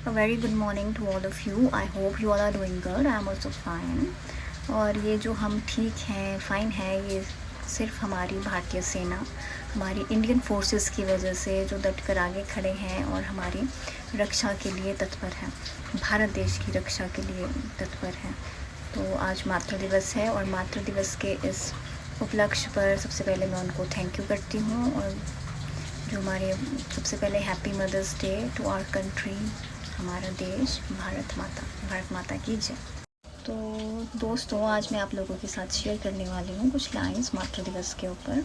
A very good morning to all of you. I hope you all are doing good. I am also fine. और ये जो हम ठीक हैं, fine है, ये सिर्फ हमारी भारतीय सेना, हमारी इंडियन फोर्सेस की वजह से जो डट कर आगे खड़े हैं और हमारी रक्षा के लिए तत्पर हैं, भारत देश की रक्षा के लिए तत्पर हैं। तो आज मातृ दिवस है और मातृ दिवस के इस उपलक्ष्य पर सबसे पहले मैं उनको थैंक यू करती हूँ। और जो हमारे सबसे पहले happy mother's day to our country, हमारा देश, भारत माता की जय। तो दोस्तों, आज मैं आप लोगों के साथ शेयर करने वाली हूँ कुछ लाइंस मातृ दिवस के ऊपर।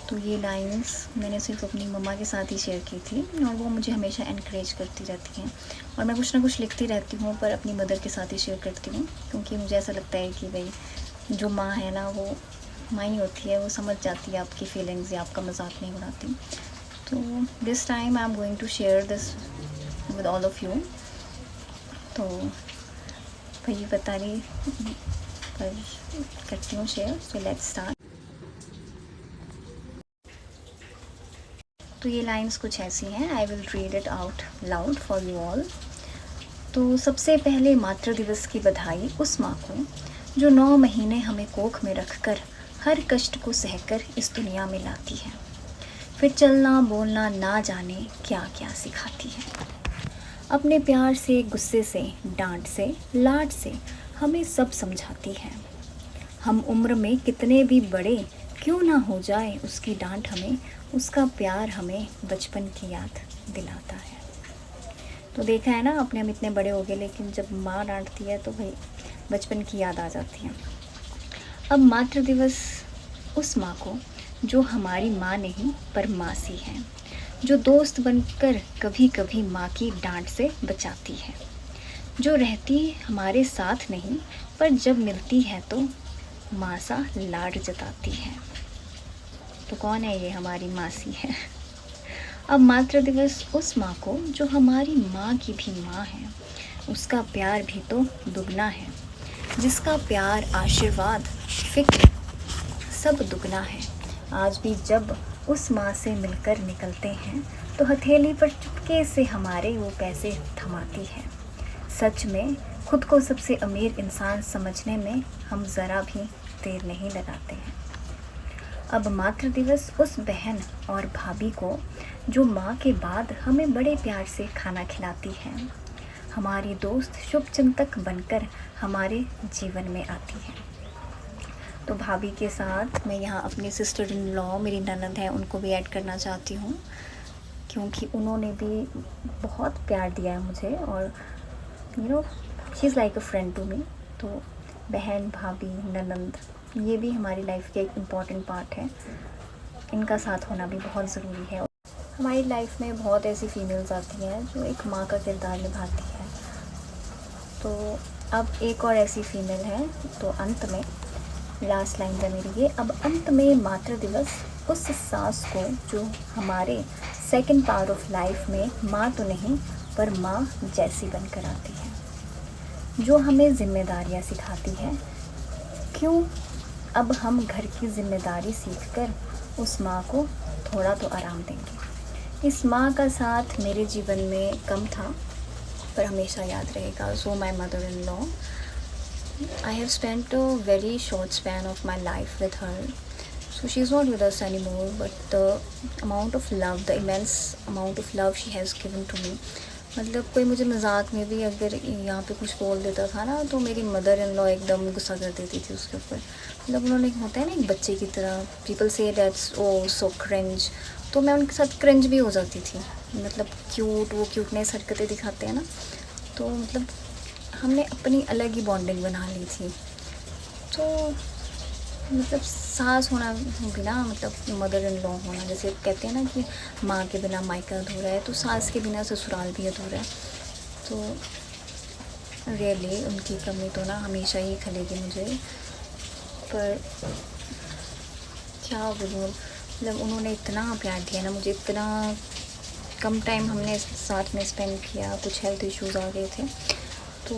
तो ये लाइंस मैंने सिर्फ अपनी मम्मा के साथ ही शेयर की थी और वो मुझे हमेशा इनकरेज करती रहती हैं। और मैं कुछ ना कुछ लिखती रहती हूँ, पर अपनी मदर के साथ ही शेयर करती हूँ, क्योंकि मुझे ऐसा लगता है कि भाई जो माँ है ना, वो माँ ही होती है, वो समझ जाती है आपकी फीलिंग्स या आपका मजाक नहीं उड़ाती। तो this time I am going to share this with all of you. तो भाई बता रही पर करती हूँ शेयर। So let's start. तो ये लाइंस कुछ ऐसी हैं, I will read it out loud for you all. तो सबसे पहले मातृ दिवस की बधाई उस माँ को जो 9 महीने हमें कोख में रखकर हर कष्ट को सहकर इस दुनिया में लाती है, फिर चलना बोलना ना जाने क्या क्या सिखाती है। अपने प्यार से, गुस्से से, डांट से, लाड से हमें सब समझाती है। हम उम्र में कितने भी बड़े क्यों ना हो जाए, उसकी डांट हमें, उसका प्यार हमें बचपन की याद दिलाता है। तो देखा है ना, अपने हम इतने बड़े हो गए, लेकिन जब माँ डांटती है तो भाई बचपन की याद आ जाती है। अब मातृ दिवस उस माँ को जो हमारी माँ नहीं पर मासी है, जो दोस्त बनकर कभी कभी माँ की डांट से बचाती है, जो रहती हमारे साथ नहीं पर जब मिलती है तो माँ सा लाड जताती है। तो कौन है ये? हमारी मासी है। अब मातृ दिवस उस माँ को जो हमारी माँ की भी माँ है, उसका प्यार भी तो दुगना है, जिसका प्यार, आशीर्वाद, फिक्र सब दुगना है। आज भी जब उस माँ से मिलकर निकलते हैं तो हथेली पर चुपके से हमारे वो पैसे थमाती है। सच में खुद को सबसे अमीर इंसान समझने में हम ज़रा भी देर नहीं लगाते हैं। अब मातृ दिवस उस बहन और भाभी को जो माँ के बाद हमें बड़े प्यार से खाना खिलाती है, हमारी दोस्त, शुभचिंतक बनकर हमारे जीवन में आती है। तो भाभी के साथ मैं यहाँ अपनी सिस्टर इन लॉ, मेरी ननद है, उनको भी ऐड करना चाहती हूँ, क्योंकि उन्होंने भी बहुत प्यार दिया है मुझे और she is like a friend to me. तो बहन, भाभी, ननद, ये भी हमारी लाइफ के एक इम्पॉर्टेंट पार्ट है। इनका साथ होना भी बहुत ज़रूरी है। हमारी लाइफ में बहुत ऐसी फीमेल्स आती हैं जो एक माँ का किरदार निभाती है। तो अब एक और ऐसी फीमेल है। तो अंत में लास्ट लाइन है मेरी ये, अब अंत में मातृ दिवस उस सास को जो हमारे सेकंड पार्ट ऑफ लाइफ में माँ तो नहीं पर माँ जैसी बनकर आती है, जो हमें जिम्मेदारियाँ सिखाती है। क्यों अब हम घर की जिम्मेदारी सीखकर उस माँ को थोड़ा तो आराम देंगे। इस माँ का साथ मेरे जीवन में कम था पर हमेशा याद रहेगा। So my mother in law, I have spent a very short span of my life with her. So she's not with us anymore, but the amount of love, the immense amount of love she has given to me. मतलब कोई मुझे मजाक में भी अगर यहाँ पे कुछ बोल देता था ना, तो मेरी मदर इन लॉ एकदम गुस्सा कर देती थी उसके ऊपर। मतलब उन्होंने, होता है ना एक बच्चे की तरह, पीपल से दैट्स ओ सो क्रिंज, तो मैं उनके साथ क्रिंज भी हो जाती थी। मतलब क्यूट, वो क्यूटनेस हरकतें दिखाते हैं ना, तो मतलब हमने अपनी अलग ही बॉन्डिंग बना ली थी। तो मतलब सास होना भी ना, मतलब मदर इन लॉ होना, जैसे कहते हैं ना कि माँ के बिना मायका अधूरा है, तो सास के बिना ससुराल भी अधूरा है। तो रियली उनकी कमी तो ना हमेशा ही खलेगी मुझे। पर क्या बोलूँ, मतलब उन्होंने इतना प्यार दिया ना मुझे, इतना कम टाइम हमने साथ में स्पेंड किया, कुछ हेल्थ इश्यूज़ आ गए थे, तो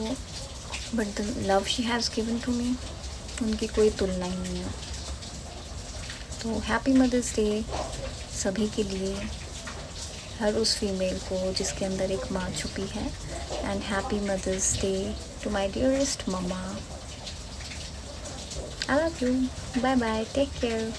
but the love she has given to me, उनकी कोई तुलना ही नहीं है। तो हैप्पी मदर्स डे सभी के लिए। हर उस फीमेल को जिसके अंदर एक माँ छुपी है। And happy mother's day to my dearest mamma. I love you. Bye bye, take care.